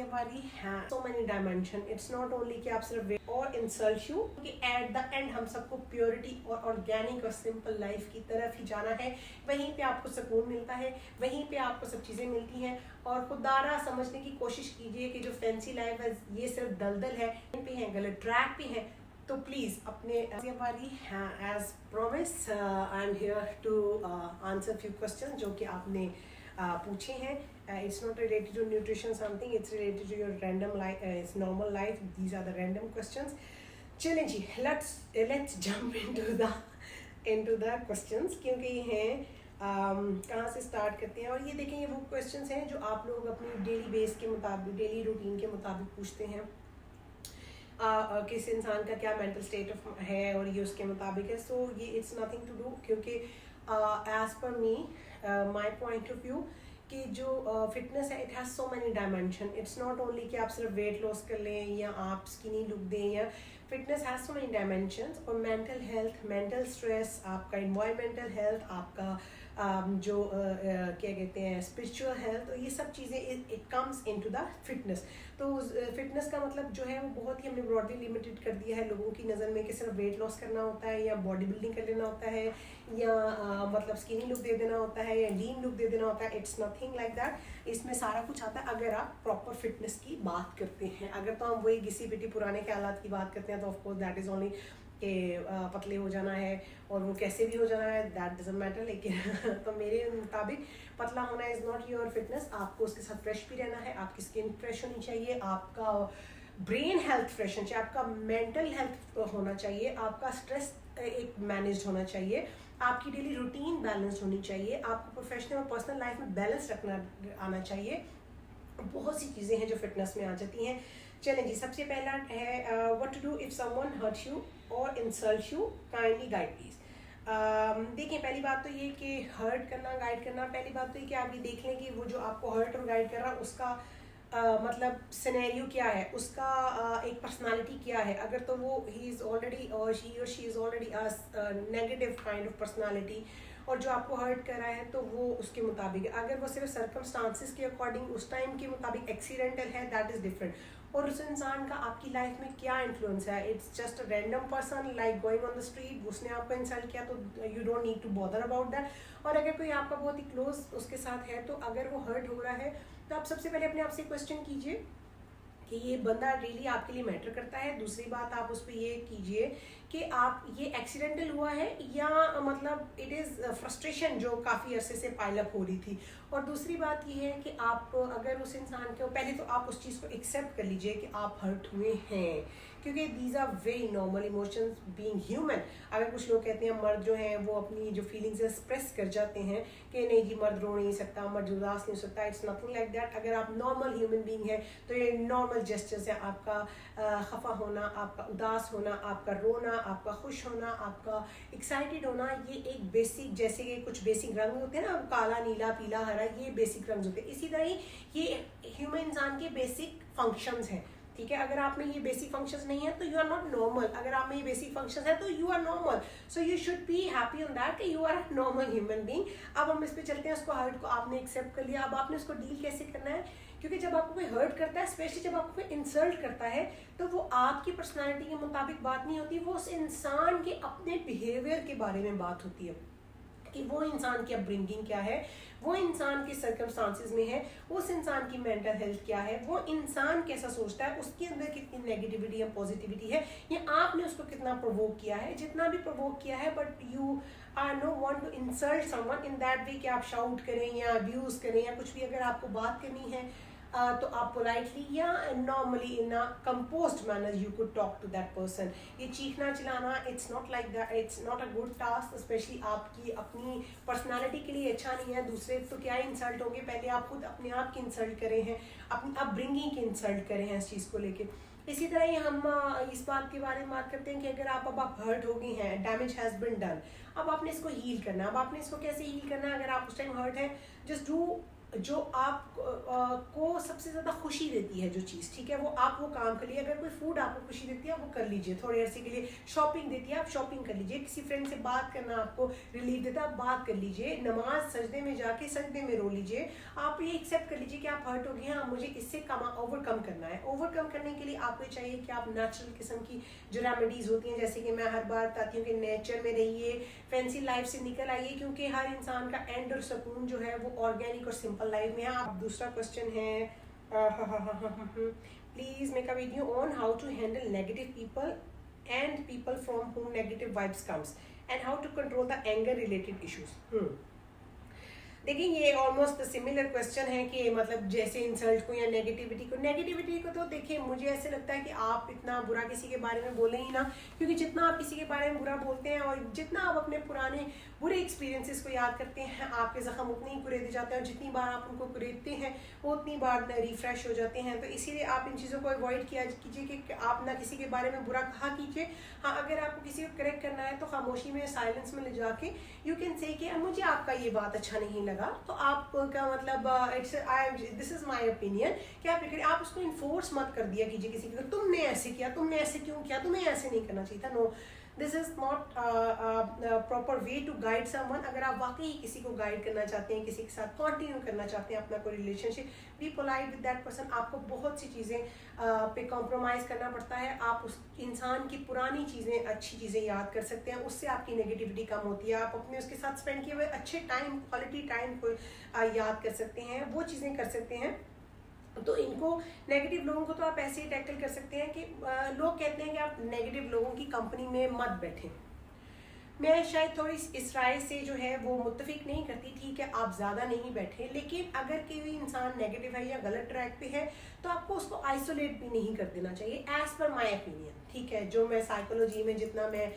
आगे हमारी so many dimension. It's not only कि आप सिर्फ और इंसल्ट यू, कि एट द एंड हम सबको प्योरिटी और ऑर्गेनिक और सिंपल लाइफ की तरफ ही जाना है। वहीं पे आपको सुकून मिलता है, वहीं पे आपको सब चीज़ें मिलती हैं। और खुदारा समझने की कोशिश कीजिए कि जो फैंसी लाइफ है ये सिर्फ दलदल है, इन पे है, गलत ट्रैक पे है। तो प्लीज़ अपने हमारी as promise I am here to answer few question जो कि आपने पूछे हैं। It's not related to nutrition something, it's related to your random life, it's normal life. These are the random questions. चलें जी, let's jump into the questions, क्योंकि ये हैं कहाँ से स्टार्ट करते हैं। और ये देखें, ये वो क्वेश्चंस हैं जो आप लोग अपनी डेली बेस के मुताबिक, डेली रूटीन के मुताबिक पूछते हैं। किस इंसान का क्या मेंटल स्टेट है और ये उसके मुताबिक है। सो ये इट्स नथिंग टू डू, क्योंकि as per me my point of view कि जो फिटनेस है it has so many dimension. It's not only कि आप सिर्फ वेट लॉस कर लें या आप स्किनी लुक दें, या fitness has so many dimensions. और मेंटल हेल्थ, मेंटल स्ट्रेस, आपका इन्वायरमेंटल हेल्थ, आपका जो क्या कहते हैं स्पिरिचुअल हेल्थ, तो ये सब चीज़ें it comes into the fitness. तो फिटनेस का मतलब जो है वो बहुत ही हमने ब्रॉडली लिमिटेड कर दिया है लोगों की नज़र में कि सिर्फ वेट लॉस करना होता है या बॉडी बिल्डिंग कर लेना होता है या मतलब स्किनी लुक दे देना होता है या लीन लुक दे देना होता है। It's nothing like that. इसमें सारा कुछ आता है अगर आप प्रॉपर फिटनेस की बात करते हैं। अगर तो हम वही घिसी पिटी पुराने ख्यालात की बात करते हैं तो ऑफकोर्स दैट इज़ ओनली कि पतले हो जाना है, और वो कैसे भी हो जाना है दैट डजंट मैटर। लेकिन तो मेरे मुताबिक पतला होना इज़ नॉट योर फिटनेस। आपको उसके साथ फ्रेश भी रहना है, आपकी स्किन फ्रेश होनी चाहिए, आपका ब्रेन हेल्थ फ्रेश होना चाहिए, आपका मेंटल हेल्थ होना चाहिए, आपका स्ट्रेस एक मैनेज होना चाहिए, आपकी डेली रूटीन बैलेंस होनी चाहिए, आपको प्रोफेशनल और पर्सनल लाइफ में बैलेंस रखना आना चाहिए। बहुत सी चीज़ें हैं जो फिटनेस में आ जाती हैं। चलें जी, सबसे पहला है what to do if someone hurt you और insult you, kindly guide please. देखिए, पहली बात तो ये कि हर्ट करना, गाइड करना, पहली बात तो ये कि आप ये देख लें कि वो जो आपको हर्ट और गाइड कर रहा है उसका मतलब सिनेरियो क्या है, उसका एक पर्सनालिटी क्या है। अगर तो वो ही इज़ ऑलरेडी और she is already negative kind of personality और जो आपको हर्ट कर रहा है तो वो उसके मुताबिक है। अगर वो सिर्फ सर्कमस्टांसिस के अकॉर्डिंग उस टाइम के मुताबिक एक्सीडेंटल है, दैट इज़ डिफरेंट। और उस इंसान का आपकी लाइफ में क्या इन्फ्लुएंस है, it's just a random person like going on the street, उसने आपको इंसल्ट किया तो you don't need to bother about that. और अगर कोई आपका बहुत ही क्लोज उसके साथ है तो अगर वो हर्ट हो रहा है तो आप सबसे पहले अपने आप से क्वेश्चन कीजिए कि ये बंदा रियली आपके लिए मैटर करता है। दूसरी बात आप उस पर ये कीजिए कि आप ये एक्सीडेंटल हुआ है या मतलब इट इज़ फ्रस्ट्रेशन जो काफ़ी अरसे से पाइलअप हो रही थी। और दूसरी बात ये है कि आप अगर उस इंसान को पहले तो आप उस चीज़ को एक्सेप्ट कर लीजिए कि आप हर्ट हुए हैं, क्योंकि these are very normal emotions being human. अगर कुछ लोग कहते हैं मर्द जो हैं वो अपनी जो फीलिंग्स एक्सप्रेस कर जाते हैं कि नहीं जी मर्द रो नहीं सकता, मर्द उदास नहीं हो सकता, इट्स नथिंग लाइक दैट। अगर आप नॉर्मल ह्यूमन बीइंग है तो ये नॉर्मल जेस्चर्स है, आपका खफा होना, आपका उदास होना, आपका रोना, आपका खुश होना, आपका एक्साइटेड होना, ये एक बेसिक, जैसे कि कुछ बेसिक रंग होते हैं ना, काला, नीला, पीला, हरा, ये बेसिक रंग होते हैं। इसी तरह ही ये ह्यूमन इंसान के बेसिक फंक्शंस हैं, ठीक है। अगर आप में ये बेसिक फंक्शंस नहीं है तो यू आर नॉट नॉर्मल। अगर आप में ये बेसिक फंक्शंस है तो you are normal. So you should be happy on that कि you are a normal human being. अब हम इस पे चलते हैं, उसको हर्ट को आपने एक्सेप्ट कर लिया, अब आपने उसको डील कैसे करना है। क्योंकि जब आपको कोई हर्ट करता है, स्पेशली जब आपको कोई इंसल्ट करता है, तो वो आपकी पर्सनैलिटी के मुताबिक बात नहीं होती, वो उस इंसान के अपने बिहेवियर के बारे में बात होती है कि वो इंसान की अपब्रिंगिंग क्या है, वो इंसान के सर्कमस्टांसिस में है, उस इंसान की मेंटल हेल्थ क्या है, वो इंसान कैसा सोचता है, उसके अंदर कितनी नेगेटिविटी या पॉजिटिविटी है, या आपने उसको कितना प्रोवोक किया है। जितना भी प्रोवोक किया है, but you are no want to insult someone in that way कि आप शाउट करें या अब्यूज करें या कुछ भी। अगर आपको बात करनी है तो आप पोलाइटली या normally in a composed manner you could talk to that person. ये चीखना चिल्लाना, it's not like that, it's not a good task, specially आपकी अपनी पर्सनालिटी के लिए अच्छा नहीं है। दूसरे तो क्या इंसल्ट होंगे, पहले आप खुद अपने आप की इंसल्ट करे हैं, अपनी अपब्रिंगिंग की इंसल्ट करे हैं इस चीज़ को लेके। इसी तरह ही हम इस बात के बारे में बात करते हैं कि अगर आप हर्ट हो गई हैं, डैमेज हैज़ बिन डन, अब आपने इसको हील करना। अब आपने इसको कैसे हील करना है, अगर आप उस टाइम हर्ट है, जस्ट डू जो आप को सबसे ज़्यादा खुशी देती है जो चीज़, ठीक है, वो आप वो काम कर लीजिए। अगर कोई फूड आपको खुशी देती है, आप वो कर लीजिए थोड़े अरसे के लिए। शॉपिंग देती है, आप शॉपिंग कर लीजिए। किसी फ्रेंड से बात करना आपको रिलीफ देता है, आप बात कर लीजिए। नमाज सजदे में जाके सजदे में रो लीजिए। आप ये एक्सेप्ट कर लीजिए कि आप हर्ट हो गए हैं, मुझे इससे ओवरकम करना है। ओवरकम करने के लिए आपको चाहिए कि आप नेचुरल किस्म की जो रेमेडीज़ होती हैं, जैसे कि मैं हर बार बताती हूँ कि नेचर में रहिए, फैंसी लाइफ से निकल आइए, क्योंकि हर इंसान का एंड और सुकून जो है वो ऑर्गेनिक और सिंपल लाइफ में है। आप दूसरा क्वेश्चन है, please make a video on how to handle negative people and people from home negative vibes comes and how to control the anger related issues. देखिए ये ऑलमोस्ट सिमिलर क्वेश्चन है कि मतलब जैसे इंसल्ट को या नेगेटिविटी को तो देखिए मुझे ऐसे लगता है कि आप इतना बुरा किसी के बारे में बोले ही ना, क्योंकि जितना आप किसी के बारे में बुरा बोलते हैं और जितना आप अपने पुराने बुरे एक्सपीरियंसेस को याद करते हैं, आपके जख्म उतने ही कुरेदे जाते हैं और जितनी बार आप उनको कुरेदते हैं वो उतनी बार रिफ्रेश हो जाते हैं। तो इसीलिए आप इन चीज़ों को अवॉइड किया कीजिए कि आप ना किसी के बारे में बुरा कहा कीजिए। हाँ, अगर आपको किसी को करेक्ट करना है तो खामोशी में, साइलेंस में ले जाके यू कैन से कि मुझे आपका ये बात अच्छा नहीं लगा, तो आपका मतलब दिस इज माई ओपिनियन कि आप उसको इन्फोर्स मत कर दिया कीजिए किसी को, तुमने ऐसे किया, तुमने ऐसे क्यों किया, तुम्हें ऐसे नहीं करना चाहिए था। No, this is not proper way to guide someone. अगर आप वाकई किसी को गाइड करना चाहते हैं, किसी के साथ कंटिन्यू करना चाहते हैं अपना कोई relationship, be polite with that person. आपको बहुत सी चीज़ें पे कॉम्प्रोमाइज़ करना पड़ता है। आप उस इंसान की पुरानी चीज़ें, अच्छी चीज़ें याद कर सकते हैं, उससे आपकी नेगेटिविटी कम होती है। आप अपने उसके साथ स्पेंड किए हुए अच्छे टाइम, क्वालिटी टाइम को याद कर सकते हैं, वो चीज़ें कर सकते हैं। तो इनको, नेगेटिव लोगों को तो आप ऐसे ही टैकल कर सकते हैं कि लोग कहते हैं कि आप नेगेटिव लोगों की कंपनी में मत बैठें। मैं शायद थोड़ी इस राय से जो है वो मुत्तफिक नहीं करती। ठीक है, आप ज़्यादा नहीं बैठे, लेकिन अगर कोई इंसान नेगेटिव है या गलत ट्रैक पे है तो आपको उसको आइसोलेट भी नहीं कर देना चाहिए, एज पर माई ओपिनियन। ठीक है, जो मैं साइकोलॉजी में जितना मैं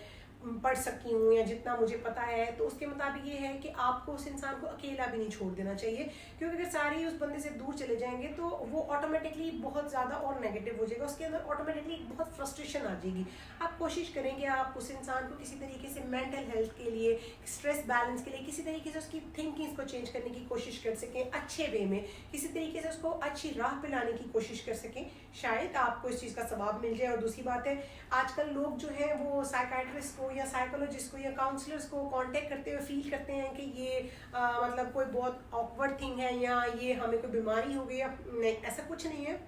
पढ़ सकी हूँ या जितना मुझे पता है, तो उसके मुताबिक ये है कि आपको उस इंसान को अकेला भी नहीं छोड़ देना चाहिए, क्योंकि अगर सारे ही उस बंदे से दूर चले जाएंगे तो वो ऑटोमेटिकली बहुत ज़्यादा और नेगेटिव हो जाएगा, उसके अंदर ऑटोमेटिकली बहुत फ्रस्ट्रेशन आ जाएगी। आप कोशिश करेंगे आप उस इंसान को किसी तरीके से मेंटल हेल्थ के लिए, स्ट्रेस बैलेंस के लिए, किसी तरीके से उसकी थिंकिंग को चेंज करने की कोशिश कर सकें, अच्छे वे में, किसी तरीके से उसको अच्छी राह पे लाने की कोशिश कर सकें, शायद आपको इस चीज़ का सवाब मिल जाए। और दूसरी बात है, आजकल लोग जो है वो साइकाइट्रिस्ट को या साइकोलॉजिस्ट को या काउंसलर्स को कांटेक्ट करते हुए फील करते हैं कि ये मतलब कोई बहुत ऑकवर्ड थिंग है या ये हमें कोई बीमारी हो गई। नहीं, ऐसा कुछ नहीं है।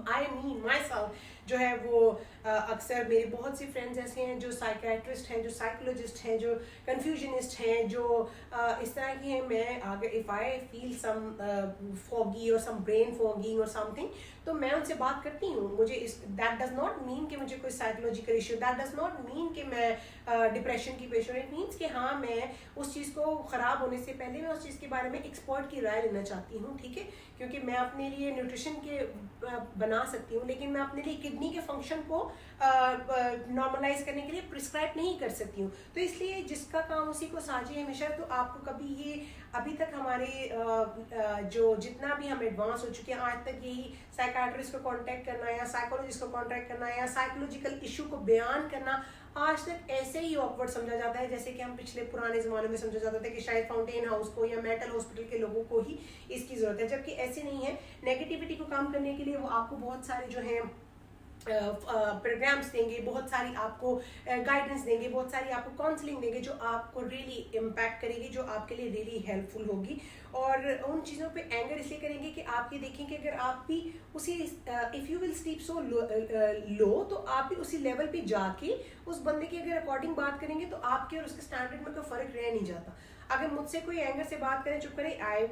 आई मीन माई सेल्फ जो है वो अक्सर मेरे बहुत से फ्रेंड्स ऐसे हैं जो साइकियाट्रिस्ट हैं, जो साइकोलॉजिस्ट हैं, जो कन्फ्यूजनिस्ट हैं, जो इस तरह की हैं। मैं अगर if I feel some foggy और सम ब्रेन फॉगिंग और समथिंग, तो मैं उनसे बात करती हूँ। मुझे इस दैट डज नॉट मीन कि मुझे कोई psychological issue, that does not mean कि मैं डिप्रेशन की पेशेंट। इट मीन्स कि हाँ, मैं उस चीज़ को ख़राब होने से पहले मैं उस चीज़ के बारे में एक्सपर्ट की राय लेना चाहती हूँ। ठीक है, क्योंकि मैं अपने लिए न्यूट्रिशन के बना सकती हूँ, लेकिन मैं अपने लिए किडनी के फंक्शन को नॉर्मलाइज करने के लिए प्रिस्क्राइब नहीं कर सकती हूँ। तो इसलिए जिसका काम उसी को साझे हमेशा। तो आपको कभी ये अभी तक हमारे जो जितना भी हम एडवांस हो चुके हैं, आज तक यही साइकाट्रिस्ट को कांटेक्ट करना या साइकोलॉजिस्ट को कांटेक्ट करना या साइकोलॉजिकल इशू को बयान करना आज तक ऐसे ही ऑकवर्ड समझा जाता है, जैसे कि हम पिछले पुराने ज़माने में समझा जाता था कि शायद फाउंटेन हाउस को या मेंटल हॉस्पिटल के लोगों को ही इसकी ज़रूरत है, जबकि ऐसे नहीं है। नेगेटिविटी को कम करने के लिए वो आपको बहुत सारे जो हैं प्रोग्राम्स देंगे, बहुत सारी आपको गाइडेंस देंगे, बहुत सारी आपको काउंसलिंग देंगे जो आपको रियली इम्पैक्ट करेगी, जो आपके लिए रियली हेल्पफुल होगी। और उन चीज़ों पे एंगर इसलिए करेंगे कि आप ये देखें कि अगर आप भी उसी इफ़ यू विल स्लीप सो लो, तो आप भी उसी लेवल पे जाके उस बंदे के अगर अकॉर्डिंग बात करेंगे तो आपके और उसके स्टैंडर्ड में कोई फ़र्क रह नहीं जाता। अगर मुझसे कोई एंगर से बात करे, चुप करे, I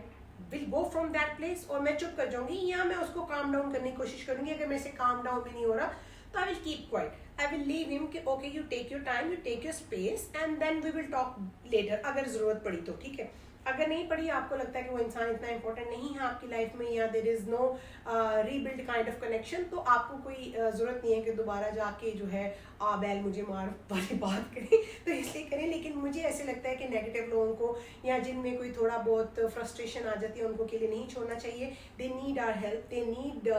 will go from that place और मैं चुप कर जाऊंगी, या मैं उसको काम डाउन करने की कोशिश करूंगी। अगर मेरे से काम डाउन भी नहीं हो रहा तो I will keep quiet, I will leave him कि okay you take your time, you take your space and then we will talk later, अगर जरूरत पड़ी तो। ठीक है, अगर नहीं पड़ी, आपको लगता है कि वो इंसान इतना इंपॉर्टेंट नहीं है आपकी लाइफ में, या there is no rebuild kind of connection, तो आपको कोई जरूरत नहीं है कि दोबारा जाके जो है बैल मुझे मार वाली बात करें, तो इसलिए करें। लेकिन मुझे ऐसे लगता है कि नेगेटिव लोगों को या जिनमें कोई थोड़ा बहुत फ्रस्ट्रेशन आ जाती है उनको के लिए नहीं छोड़ना चाहिए। They need our help, they need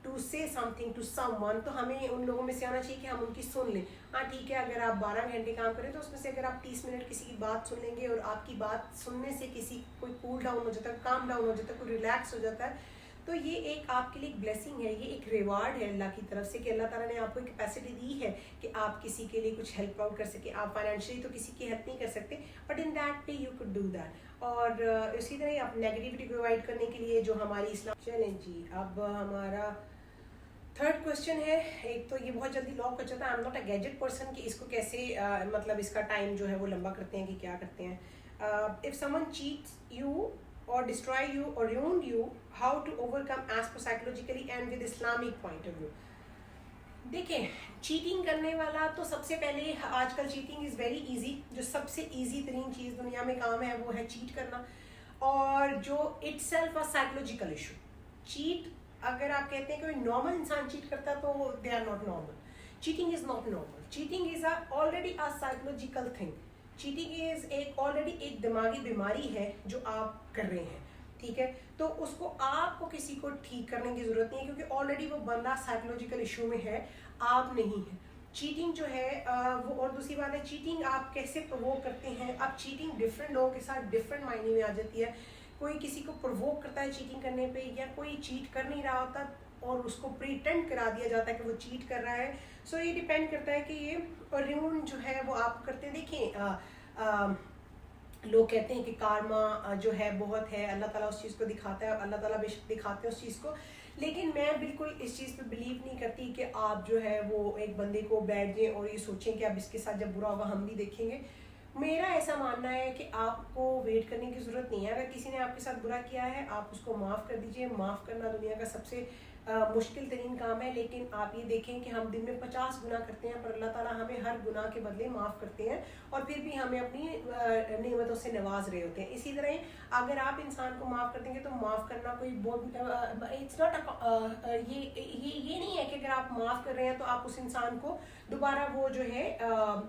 to say something to someone, तो हमें उन लोगों में से आना चाहिए कि हम उनकी सुन लें। हाँ ठीक है, अगर आप 12 घंटे काम करें तो उसमें से अगर आप 30 मिनट किसी की बात सुन लेंगे और आपकी बात सुनने से किसी कोई कूल डाउन हो जाता है, काम डाउन हो जाता है, कोई रिलैक्स हो जाता है, तो ये एक आपके लिए एक ब्लेसिंग है, ये एक रिवार्ड है अल्लाह की तरफ से कि अल्लाह ताला ने आपको एक कैपेसिटी दी है कि आप किसी के लिए कुछ हेल्प आउट कर सके। आप फाइनेंशियली तो किसी की हेल्प नहीं कर सकते, but in that way you could do that. और इसी तरह ही आप नेगेटिविटी को अवॉइड करने के लिए जो हमारी इस्लाम। चलें जी, अब हमारा थर्ड क्वेश्चन है। एक तो ये बहुत जल्दी लॉक हो जाता है, I am not a gadget person, कि इसको कैसे मतलब इसका टाइम जो है वो लंबा करते हैं कि क्या करते हैं। If someone cheats you or destroy you or ruin you, how to overcome as per psychologically and with Islamic point of view। देखें, चीटिंग करने वाला तो सबसे पहले आजकल चीटिंग इज़ वेरी इजी, जो सबसे इजी तरीन चीज़ दुनिया में काम है वो है चीट करना, और जो itself a psychological issue. Cheat अगर आप कहते हैं कि कोई नॉर्मल इंसान चीट करता है तो they are not normal. Cheating is not normal, cheating is already a psychological thing. Cheating is एक ऑलरेडी एक दिमागी बीमारी है जो आप कर रहे हैं, ठीक है। तो उसको आपको किसी को ठीक करने की जरूरत नहीं है, क्योंकि ऑलरेडी वो बंदा साइकोलॉजिकल इशू में है, आप नहीं है। चीटिंग जो है वो, और दूसरी बात है चीटिंग आप कैसे प्रोवोक करते हैं। अब चीटिंग डिफरेंट लोगों के साथ डिफरेंट मायने में आ जाती है। कोई किसी को प्रोवोक करता है चीटिंग करने पे, या कोई चीट कर नहीं रहा होता और उसको प्रीटेंड करा दिया जाता है कि वो चीट कर रहा है। सो ये डिपेंड करता है कि ये र्यून जो है वो आप करते हैं। देखें, लोग कहते हैं कि कारमा जो है बहुत है, अल्लाह ताला उस चीज़ को दिखाता है, अल्लाह ताला बेशक दिखाते हैं उस चीज़ को, लेकिन मैं बिल्कुल इस चीज़ पे बिलीव नहीं करती कि आप जो है वो एक बंदे को बैठ जाएं और ये सोचें कि अब इसके साथ जब बुरा होगा हम भी देखेंगे। मेरा ऐसा मानना है कि आपको वेट करने की ज़रूरत नहीं है। अगर किसी ने आपके साथ बुरा किया है आप उसको माफ़ कर दीजिए। माफ़ करना दुनिया का सबसे मुश्किल तरीन काम है, लेकिन आप ये देखें कि हम दिन में 50 गुनाह करते हैं, पर अल्लाह ताला हमें हर गुनाह के बदले माफ़ करते हैं और फिर भी हमें अपनी नेमतों से नवाज रहे होते हैं। इसी तरह अगर आप इंसान को माफ़ कर देंगे तो माफ़ करना कोई बहुत इट्स नॉट ये नहीं है कि अगर आप माफ़ कर रहे हैं तो आप उस इंसान को दोबारा वो जो है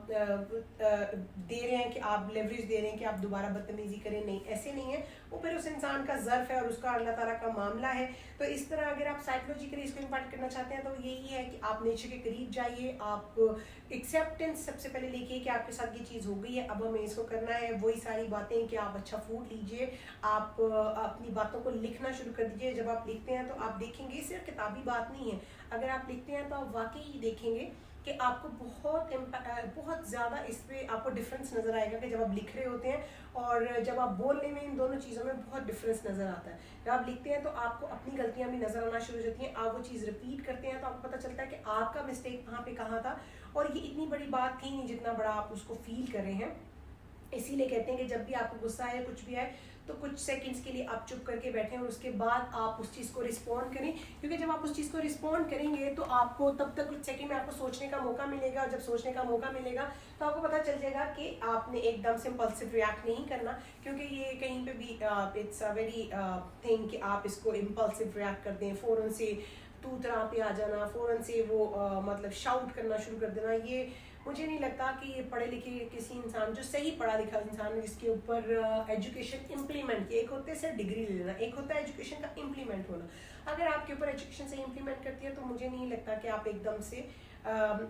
दे रहे हैं कि आप लेवरेज दे रहे हैं कि आप दोबारा बदतमीजी करें। नहीं, ऐसे नहीं है, वो फिर उस इंसान का ज़र्फ है और उसका अल्लाह ताला का मामला है। तो इस तरह अगर आप साइकोलॉजिकली इसको इम्पैक्ट करना चाहते हैं तो यही है कि आप नेचर के करीब जाइए, आप एक्सेप्टेंस सबसे पहले लिखिए कि आपके साथ ये चीज़ हो गई है, अब हमें इसको करना है। वही सारी बातें कि आप अच्छा फूड लीजिए, आप अपनी बातों को लिखना शुरू कर दीजिए। जब आप लिखते हैं तो आप देखेंगे सिर्फ किताबी बात नहीं है, अगर आप लिखते हैं तो आप वाकई देखेंगे कि आपको बहुत ज़्यादा इस पर आपको डिफरेंस नज़र आएगा कि जब आप लिख रहे होते हैं और जब आप बोलने में, इन दोनों चीज़ों में बहुत डिफरेंस नज़र आता है। जब आप लिखते हैं तो आपको अपनी गलतियां भी नज़र आना शुरू हो जाती हैं, आप वो चीज़ रिपीट करते हैं तो आपको पता चलता है कि आपका मिस्टेक कहाँ पे कहाँ था, और ये इतनी बड़ी बात थी नहीं जितना बड़ा आप उसको फील कर रहे हैं। इसीलिए कहते हैं कि जब भी आपको गुस्सा आए, कुछ भी आए, तो कुछ सेकंड्स के लिए आप चुप करके बैठें और उसके बाद आप उस चीज़ को रिस्पॉन्ड करें, क्योंकि जब आप उस चीज़ को रिस्पॉन्ड करेंगे तो आपको तब तक कुछ सेकंड में आपको सोचने का मौका मिलेगा, और जब सोचने का मौका मिलेगा तो आपको पता चल जाएगा कि आपने एकदम से इम्पल्सिव रिएक्ट नहीं करना, क्योंकि ये कहीं पे भी इट्स अ वेरी थिंग कि आप इसको इम्पल्सिव रिएक्ट कर दें, फ़ौरन से तू तरह पे आ जाना, फ़ौरन से वो मतलब शाउट करना शुरू कर देना। ये मुझे नहीं लगता कि ये पढ़े लिखे किसी इंसान, जो सही पढ़ा लिखा इंसान जिसके ऊपर एजुकेशन इम्प्लीमेंट की, एक होते है सिर्फ डिग्री ले लेना, एक होता है एजुकेशन का इम्प्लीमेंट होना। अगर आपके ऊपर एजुकेशन से इम्प्लीमेंट करती है तो मुझे नहीं लगता कि आप एकदम से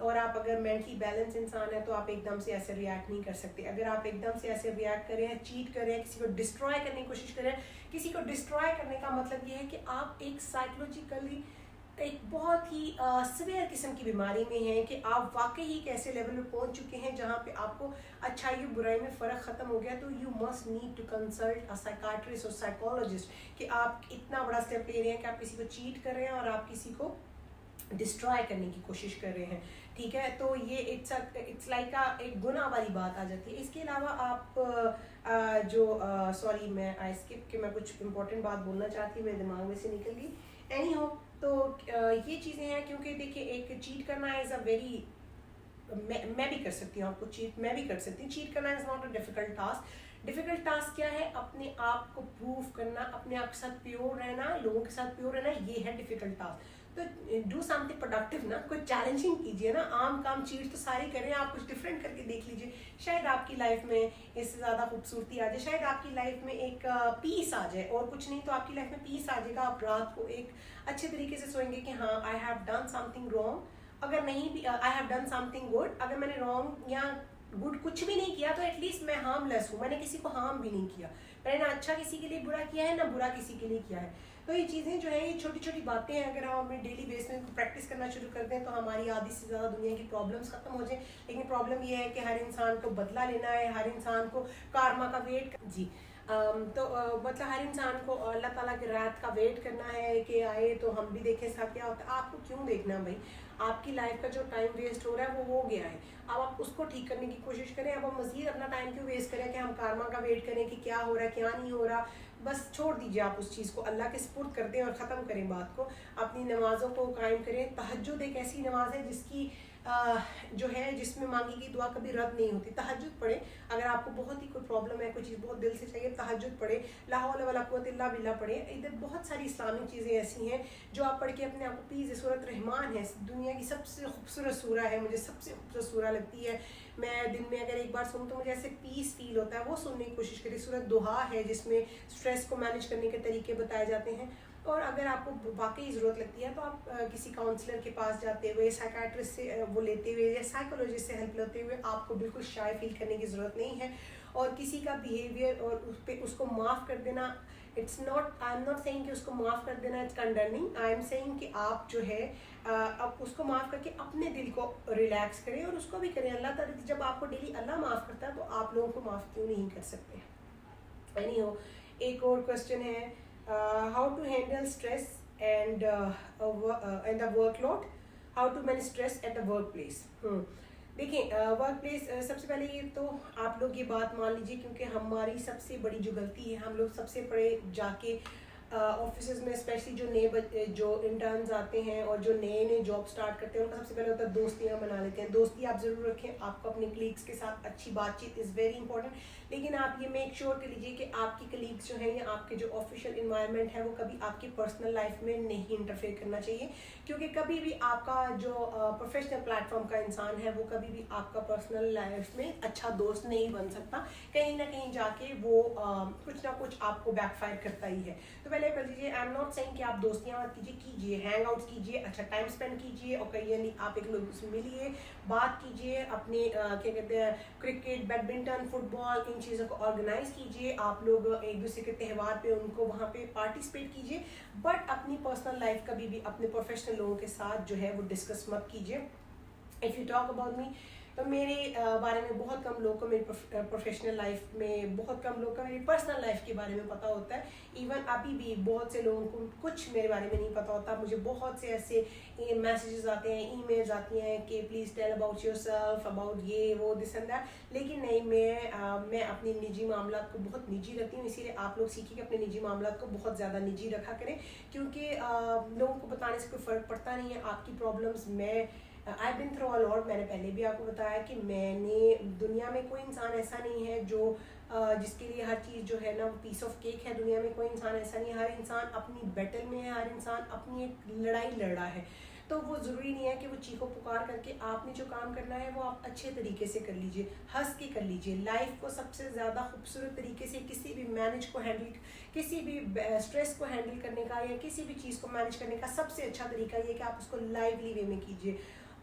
और आप अगर मेंटली बैलेंस इंसान है तो आप एकदम से ऐसे रिएक्ट नहीं कर सकते। अगर आप एकदम से ऐसे रिएक्ट करें हैं, चीट करें हैं, किसी को डिस्ट्रॉय करने की कोशिश करें, किसी को डिस्ट्रॉय करने का मतलब ये है कि आप एक साइकोलॉजिकली एक बहुत ही सिवियर किस्म की बीमारी में है कि आप वाकई ही कैसे लेवल में पहुंच चुके हैं जहां पे आपको अच्छाई और बुराई में फ़र्क ख़त्म हो गया। तो you must need to consult a psychiatrist और साइकोलॉजिस्ट कि आप इतना बड़ा स्टेप ले रहे हैं कि आप किसी को चीट कर रहे हैं और आप किसी को डिस्ट्रॉय करने की कोशिश कर रहे हैं, ठीक है। तो ये इट्स लाइक एक गुनाह वाली बात आ जाती है। इसके अलावा आप सॉरी मैं आई स्किप कि मैं कुछ इंपॉर्टेंट बात बोलना चाहती, मेरे दिमाग में से निकल गई। एनी हो, तो ये चीज़ें हैं, क्योंकि देखिए एक चीट करना इज़ अ वेरी, मैं भी कर सकती हूँ, आपको चीट मैं भी कर सकती हूँ। चीट करना is not a difficult task. Difficult task क्या है? अपने आप को प्रूव करना, अपने आप के साथ प्योर रहना, लोगों के साथ प्योर रहना, ये है डिफ़िकल्ट टास्क। तो डू समथिंग प्रोडक्टिव ना, कुछ चैलेंजिंग कीजिए ना। आम काम चीज तो सारी करें, आप कुछ डिफरेंट करके देख लीजिए, शायद आपकी लाइफ में इससे ज़्यादा खूबसूरती आ जाए, शायद आपकी लाइफ में एक पीस आ जाए। और कुछ नहीं तो आपकी लाइफ में पीस आ जाएगा, आप रात को एक अच्छे तरीके से सोएंगे कि हाँ I have done something wrong, अगर नहीं भी I have done something good, अगर मैंने रॉन्ग या गुड कुछ भी नहीं किया तो एटलीस्ट मैं हार्मलेस हूँ, मैंने किसी को हार्म भी नहीं किया, मैंने ना अच्छा किसी के लिए बुरा किया है ना बुरा किसी के लिए किया है। तो ये चीज़ें जो है, ये छोटी छोटी बातें हैं, अगर हम अपने डेली बेस में प्रैक्टिस करना शुरू कर दें तो हमारी आधी से ज़्यादा दुनिया की प्रॉब्लम्स खत्म हो जाए। लेकिन प्रॉब्लम ये है कि हर इंसान को बदला लेना है, हर इंसान को कारमा का वेट जी मतलब हर इंसान को अल्लाह ताला की राहत का वेट करना है कि आए तो हम भी देखें इसका क्या होता है। आपको क्यों देखना भाई, आपकी लाइफ का जो टाइम वेस्ट हो रहा है वो हो गया है, अब आप उसको ठीक करने की कोशिश करें। अब हम मज़ीद अपना टाइम क्यों वेस्ट करें कि हम कारमा का वेट करें कि क्या हो रहा है क्या नहीं हो रहा। बस छोड़ दीजिए, आप उस चीज़ को अल्लाह के सुपुर्द कर दें और ख़त्म करें बात को। अपनी नमाज़ों को कायम करें। तहज्जुद एक ऐसी नमाज है जिसकी जो है जिसमें मांगी गई दुआ कभी रद्द नहीं होती। तहज्जुद पढ़े, अगर आपको बहुत ही कोई प्रॉब्लम है, कोई चीज़ बहुत दिल से चाहिए, तहज्जुद पढ़े, ला हौला वला कुव्वता इल्ला बिल्लाह पढ़े। इधर बहुत सारी इस्लामिक चीज़ें ऐसी हैं जो आप पढ़ के अपने आप को प्लीज़। सूरत रहमान है दुनिया की सबसे खूबसूरत सूरा है, मुझे सबसे खूबसूरत सूरा लगती है। मैं दिन में अगर एक बार सुनूँ तो मुझे ऐसे पीस फील होता है, वो सुनने की कोशिश करिए। सूरत दुहा है जिसमें स्ट्रेस को मैनेज करने के तरीके बताए जाते हैं। और अगर आपको वाकई ज़रूरत लगती है तो आप किसी काउंसलर के पास जाते हुए, साइकाट्रिस्ट से वो लेते हुए या साइकोलॉजिस्ट से हेल्प लेते हुए आपको बिल्कुल शाय फील करने की ज़रूरत नहीं है। और किसी का बिहेवियर और उस पर उसको माफ़ कर देना, it's not, I am not saying कि उसको माफ़ कर देना इट्स कंडर्निंग, आई एम सेइंग कि आप जो है अब उसको माफ़ करके अपने दिल को रिलैक्स करें और उसको भी करें। अल्लाह ताला जब आपको डेली अल्लाह माफ़ करता है तो आप लोगों को माफ़ क्यों नहीं कर सकते। एनी हो, एक और क्वेश्चन है, how to handle stress and the workload, how to manage stress at the workplace। देखिए वर्क प्लेस, सबसे पहले ये तो आप लोग ये बात मान लीजिए, क्योंकि हमारी सबसे बड़ी जो गलती है, हम लोग सबसे बड़े जाके ऑफिस में स्पेशली जो इंटर्न्स आते हैं और जो नए जॉब स्टार्ट करते हैं, उनका सबसे पहले होता है दोस्तियाँ बना लेते हैं। दोस्ती आप ज़रूर रखें, आपको अपने कलीग्स के साथ अच्छी बातचीत इज़ वेरी इंपॉर्टेंट, लेकिन आप ये मेक श्योर कर लीजिए कि आपकी कलीग्स जो हैं या आपके जो ऑफिशियल इन्वायरमेंट है वो कभी आपकी पर्सनल लाइफ में नहीं इंटरफेयर करना चाहिए। क्योंकि कभी भी आपका जो प्रोफेशनल प्लेटफॉर्म का इंसान है वो कभी भी आपका पर्सनल लाइफ में अच्छा दोस्त नहीं बन सकता। कहीं ना कहीं जाके वो कुछ ना कुछ आपको बैकफायर करता ही है। तो पहले कर लीजिए, आई एम नॉट सेइंग कि आप दोस्तियाँ कीजिए, हैंग आउट्स कीजिए, अच्छा टाइम स्पेंड कीजिए और कहीं आप एक लोग से मिलिए, बात कीजिए, अपने क्या कहते हैं क्रिकेट, बैडमिंटन, फुटबॉल, इन चीज़ों को ऑर्गेनाइज कीजिए। आप लोग एक दूसरे के त्यौहार पे उनको वहाँ पे पार्टिसिपेट कीजिए, बट अपनी पर्सनल लाइफ कभी भी अपने प्रोफेशनल लोगों के साथ जो है वो डिस्कस मत कीजिए। If you talk about me, तो मेरे बारे में बहुत कम लोगों को, मेरी प्रोफेशनल लाइफ में बहुत कम लोगों को मेरी पर्सनल लाइफ के बारे में पता होता है। इवन अभी भी बहुत से लोगों को कुछ मेरे बारे में नहीं पता होता। मुझे बहुत से ऐसे मैसेजेस आते हैं, ईमेल्स आती हैं कि please tell about yourself, about ये वो दिस एंड दैट। लेकिन नहीं, मैं अपनी निजी मामलात को बहुत निजी रखती हूँ, इसीलिए आप लोग सीखिए कि अपने निजी मामलात को बहुत ज़्यादा निजी रखा करें, क्योंकि लोगों को बताने से कोई फ़र्क पड़ता नहीं है। आपकी problems I been through a lot, मैंने पहले भी आपको बताया कि मैंने दुनिया में कोई इंसान ऐसा नहीं है जो जिसके लिए हर चीज़ जो है ना वो पीस ऑफ केक है। दुनिया में कोई इंसान ऐसा नहीं है, हर इंसान अपनी बैटल में है, हर इंसान अपनी एक लड़ाई लड़ रहा है। तो वो ज़रूरी नहीं है कि वो चीखो पुकार करके, आपने जो काम करना है वो आप अच्छे तरीके से कर लीजिए, हंस के कर लीजिए। लाइफ को सबसे ज़्यादा खूबसूरत तरीके से किसी भी मैनेज को हैंडल, किसी भी स्ट्रेस को हैंडल करने का या किसी भी चीज़ को मैनेज करने का सबसे अच्छा तरीका ये कि आप उसको लाइवली वे में कीजिए।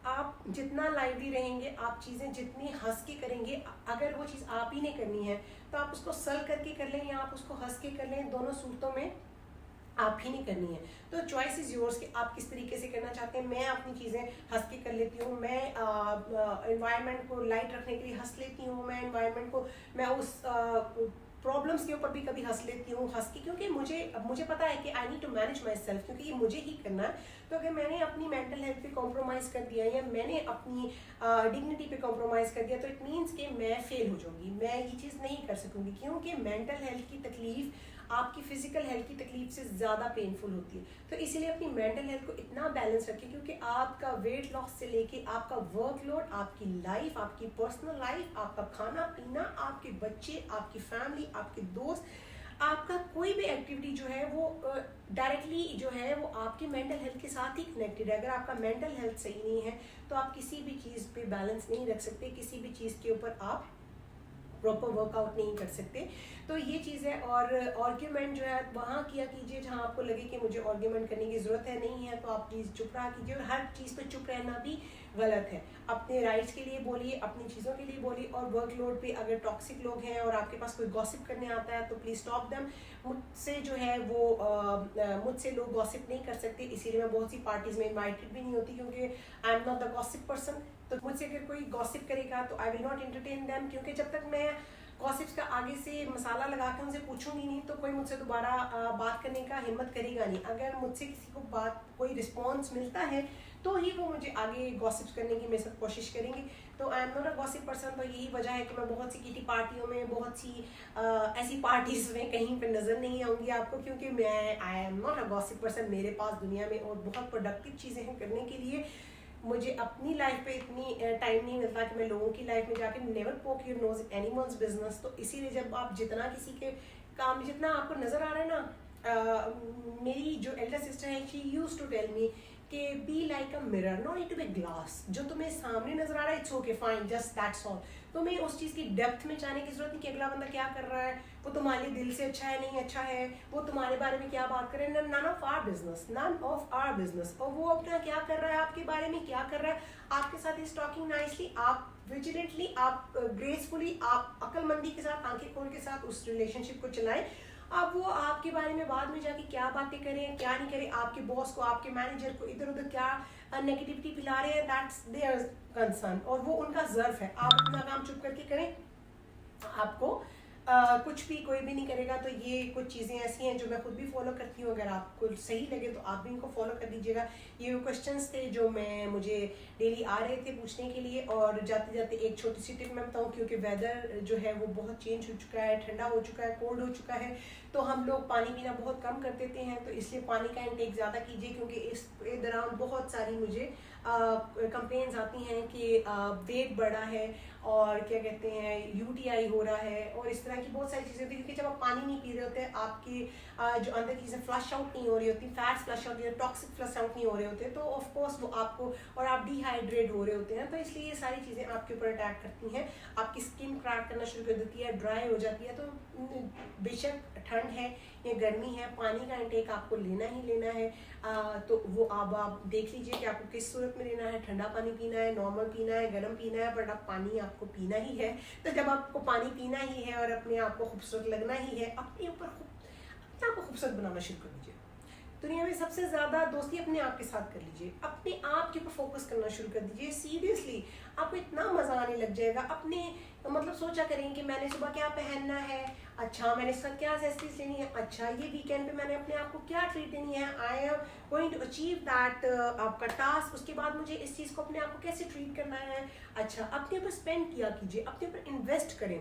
आप जितना लाइवली रहेंगे, आप चीज़ें जितनी हंस के करेंगे, अगर वो चीज़ आप ही ने करनी है तो आप उसको सल करके कर लें या आप उसको हंस के कर लें, दोनों सूरतों में आप ही नहीं करनी है। तो चॉइस इज़ योर्स कि आप किस तरीके से करना चाहते हैं। मैं अपनी चीज़ें हंस के कर लेती हूँ, मैं एनवायरनमेंट को लाइट रखने के लिए हंस लेती हूँ, मैं एनवायरनमेंट को, मैं उस प्रॉब्लम्स के ऊपर भी कभी हंस लेती हूँ, हंस के, क्योंकि मुझे पता है कि I need to manage my self, क्योंकि ये मुझे ही करना है। तो अगर मैंने अपनी मेंटल हेल्थ पे कॉम्प्रोमाइज़ कर दिया या मैंने अपनी डिग्निटी पे कॉम्प्रोमाइज़ कर दिया तो इट मीन्स कि मैं फेल हो जाऊँगी, मैं ये चीज़ नहीं कर सकूँगी, क्योंकि मेंटल हेल्थ की तकलीफ आपकी फिजिकल हेल्थ की तकलीफ से ज़्यादा पेनफुल होती है। तो इसीलिए अपनी मेंटल हेल्थ को इतना बैलेंस रखें, क्योंकि आपका वेट लॉस से लेके आपका वर्कलोड, आपकी लाइफ, आपकी पर्सनल लाइफ, आपका खाना पीना, आपके बच्चे, आपकी फैमिली, आपके दोस्त, आपका कोई भी एक्टिविटी जो है वो डायरेक्टली जो है वो आपके मेंटल हेल्थ के साथ ही कनेक्टेड है। अगर आपका मेंटल हेल्थ सही नहीं है तो आप किसी भी चीज़ पे बैलेंस नहीं रख सकते, किसी भी चीज़ के ऊपर आप प्रॉपर वर्कआउट नहीं कर सकते। तो ये चीज़ है। और आर्ग्यूमेंट जो है वहाँ किया कीजिए जहाँ आपको लगे कि मुझे आर्ग्यूमेंट करने की ज़रूरत है, नहीं है तो आप प्लीज़ चुप रहा कीजिए। और हर चीज़ पे चुप रहना भी गलत है। अपने राइट्स के लिए बोलिए, अपनी चीज़ों के लिए बोलिए। और वर्कलोड पे अगर टॉक्सिक लोग हैं और आपके पास कोई गॉसिप करने आता है तो प्लीज़ स्टॉप देम। मुझसे जो है वो मुझसे लोग गॉसिप नहीं कर सकते, इसीलिए मैं बहुत सी पार्टीज़ में इन्वाइटेड भी नहीं होती, क्योंकि I am not the gossip person. तो मुझसे अगर कोई गॉसिप करेगा तो I will not entertain them, क्योंकि जब तक मैं गॉसिप्स का आगे से मसाला लगा के उनसे पूछूंगी नहीं तो कोई मुझसे दोबारा बात करने का हिम्मत करेगा नहीं। अगर मुझसे किसी को कोई रिस्पॉन्स मिलता है तो ही वो मुझे आगे गॉसिप्स करने की मेरे साथ कोशिश करेंगे। तो I am not a gossip person. तो यही वजह है कि मैं बहुत सी किटी पार्टियों में, बहुत सी ऐसी पार्टीज में कहीं पे नजर नहीं आऊंगी आपको, क्योंकि मैं I am not a gossip person. मेरे पास दुनिया में और बहुत प्रोडक्टिव चीज़ें हैं करने के लिए। मुझे अपनी लाइफ पे इतनी टाइम नहीं मिलता कि मैं लोगों की लाइफ में जाके नेवर पोक योर नोज एनीवन्स बिजनेस। तो इसीलिए जब आप जितना किसी के काम जितना आपको नजर आ रहा है ना, मेरी जो एल्डर सिस्टर है she used to tell me कि be like a mirror, not need to be glass. जो तुम्हें सामने नजर आ रहा है it's okay fine, just that's all. तुम्हें उस चीज की डेप्थ में जाने की जरूरत नहीं कि अगला बंदा क्या कर रहा है, वो तुम्हारे लिए दिल से अच्छा है नहीं अच्छा है, वो तुम्हारे बारे में क्या बात कर रहे हैं। None of our business, none of our business. और वो अपना क्या कर रहा है, आपके बारे में क्या कर रहा है, आपके साथ इज टॉकिंग नाइसली, आप विजिलेंटली, आप ग्रेसफुली, आप अक्लमंदी के साथ, आंखें खोल के साथ उस रिलेशनशिप को चलाएं। अब वो आपके बारे में बाद में जाके क्या बातें करें क्या नहीं करें, आपके बॉस को, आपके मैनेजर को इधर उधर क्या नेगेटिविटी फैला रहे हैं, दैट्स देयर कंसर्न और वो उनका जर्फ है। आप अपना काम चुप करके करें, आपको कुछ भी कोई भी नहीं करेगा। तो ये कुछ चीज़ें ऐसी हैं जो मैं खुद भी फॉलो करती हूँ। अगर आपको सही लगे तो आप भी इनको फॉलो कर दीजिएगा। ये वो क्वेश्चंस थे जो मुझे डेली आ रहे थे पूछने के लिए। और जाते जाते एक छोटी सी टिप मैं बताऊँ, क्योंकि वेदर जो है वो बहुत चेंज हो चुका है, ठंडा हो चुका है, कोल्ड हो चुका है, तो हम लोग पानी पीना बहुत कम कर देते हैं। तो इसलिए पानी का इंटेक ज़्यादा कीजिए, क्योंकि इस दौरान बहुत सारी मुझे कंप्लेंट्स आती हैं कि वेट बढ़ा है और क्या कहते हैं यूटीआई हो रहा है और इस तरह की बहुत सारी चीज़ें होती है। क्योंकि जब आप पानी नहीं पी रहे होते, आपकी जो अंदर चीज़ें फ्लश आउट नहीं हो रही होती, फैट्स फ्लश आउट नहीं, टॉक्सिक फ्लश आउट नहीं हो रहे होते, तो ऑफ कोर्स वो आपको, और आप डिहाइड्रेट हो रहे होते हैं। तो इसलिए ये सारी चीज़ें आपके ऊपर अटैक करती हैं, आपकी स्किन क्रैक करना शुरू कर देती है, ड्राई हो जाती है। तो बेशक ठंड है या गर्मी है, पानी का इंटेक आपको लेना ही लेना है। तो वो आप देख लीजिए कि आपको किस सूरत में लेना है, ठंडा पानी पीना है, नॉर्मल पीना है, गर्म पीना है, बट आप पानी आपको पीना ही है। तो जब आपको पानी पीना ही है और अपने आप को खूबसूरत लगना ही है, अपने आप को खूबसूरत बनाना शुरू कर दीजिए। दुनिया में सबसे ज़्यादा दोस्ती अपने आप के साथ कर लीजिए, अपने आप के ऊपर फोकस करना शुरू कर दीजिए। सीरियसली आपको इतना मज़ा आने लग जाएगा। अपने मतलब सोचा करें कि मैंने सुबह क्या पहनना है, अच्छा मैंने इसका क्या एसेसरीज लेनी है, अच्छा ये वीकेंड पे मैंने अपने आप को क्या ट्रीट देनी है, I am going to achieve that आपका टास्क। उसके बाद मुझे इस चीज़ को अपने आप को कैसे ट्रीट करना है। अच्छा अपने ऊपर स्पेंड किया कीजिए, अपने ऊपर इन्वेस्ट करें,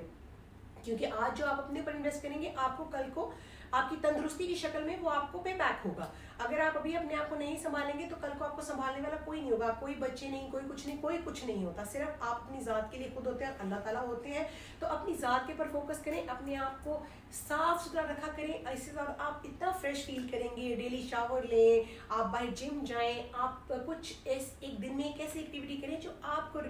क्योंकि आज जो आप अपने ऊपर इन्वेस्ट करेंगे आपको कल को आपकी तंदुरुस्ती की शक्ल में वो आपको पे बैक होगा। अगर आप अभी अपने आप को नहीं संभालेंगे तो कल को आपको संभालने वाला कोई नहीं होगा, कोई बच्चे नहीं, कोई कुछ नहीं होता। सिर्फ आप अपनी ज़ात के लिए खुद होते हैं, अल्लाह ताला होते हैं। तो अपनी ज़ात के ऊपर फोकस करें, अपने आप को साफ सुथरा रखा करें। इससे ज़्यादा आप इतना फ्रेश फील करेंगे। डेली शावर लें, आप बाहर जिम जाएं, आप कुछ एक दिन में एक ऐसी एक्टिविटी करें जो आपको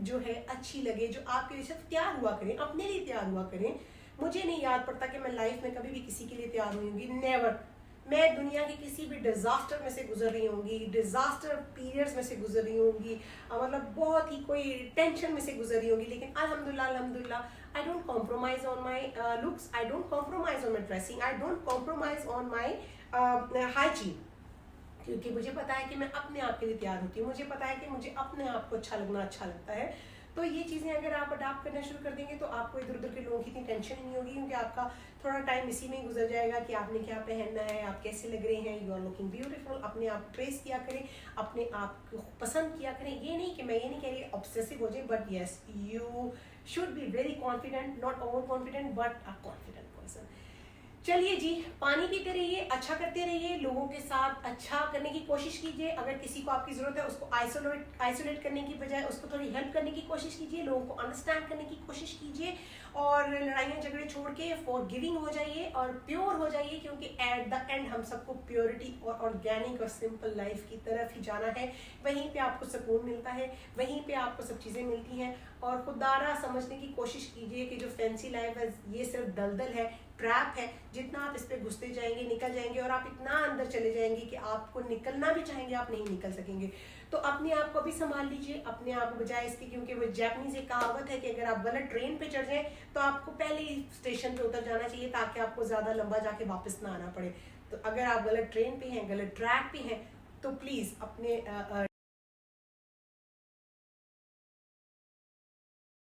जो है अच्छी लगे, जो आपके लिए सिर्फ तैयार हुआ करें, अपने लिए तैयार हुआ करें। मुझे नहीं याद पड़ता कि मैं लाइफ में कभी भी किसी के लिए तैयार हुई होंगी, नेवर। मैं दुनिया के किसी भी डिजास्टर में से गुजर रही होंगी, डिजास्टर पीरियड्स में से गुजर रही होंगी, मतलब बहुत ही कोई टेंशन में से गुजर रही होंगी, लेकिन अल्हम्दुलिल्लाह I don't compromise on my looks, I don't compromise on my dressing, I don't compromise on my hygiene, क्योंकि मुझे पता है कि मैं अपने आप के लिए तैयार होती हूँ। मुझे पता है कि मुझे अपने आप को अच्छा लगना अच्छा लगता है। तो ये चीज़ें अगर आप अडाप्ट करना शुरू कर देंगे तो आपको इधर उधर के लोगों की इतनी टेंशन ही नहीं होगी, क्योंकि आपका थोड़ा टाइम इसी में ही गुजर जाएगा कि आपने क्या पहनना है, आप कैसे लग रहे हैं, यू आर लुकिंग ब्यूटीफुल। अपने आप को प्रेस किया करें, अपने आप को पसंद किया करें। ये नहीं कि मैं ये नहीं कह रही ऑब्सेसिव हो जाए, but yes you should be very confident, not over confident but a confident person. चलिए जी, पानी पीते रहिए, अच्छा करते रहिए, लोगों के साथ अच्छा करने की कोशिश कीजिए। अगर किसी को आपकी जरूरत है उसको आइसोलेट करने की बजाय उसको थोड़ी हेल्प करने की कोशिश कीजिए, लोगों को अंडरस्टैंड करने की कोशिश कीजिए और लड़ाइयाँ झगड़े छोड़ के फॉरगिविंग हो जाइए और प्योर हो जाइए, क्योंकि एट द एंड हम सबको प्योरिटी और ऑर्गेनिक और सिंपल लाइफ की तरफ ही जाना है। वहीं पे आपको सुकून मिलता है, वहीं पे आपको सब चीज़ें मिलती हैं। और खुदारा समझने की कोशिश कीजिए कि जो फैंसी लाइफ है ये सिर्फ दलदल है, ट्रैप है। जितना आप इस पे घुसते जाएंगे, निकल जाएंगे और आप इतना अंदर चले जाएंगे कि आपको निकलना भी चाहेंगे आप नहीं निकल सकेंगे। तो अपने आप को भी संभाल लीजिए, अपने आप को बजाय इसके, क्योंकि वो जापानीज एक कहावत है कि अगर आप गलत ट्रेन पे चढ़ जाएं तो आपको पहले ही स्टेशन पे उतर जाना चाहिए ताकि आपको ज्यादा लंबा जाके वापस ना आना पड़े। तो अगर आप गलत ट्रेन पे हैं, गलत ट्रैक पे हैं, तो प्लीज अपने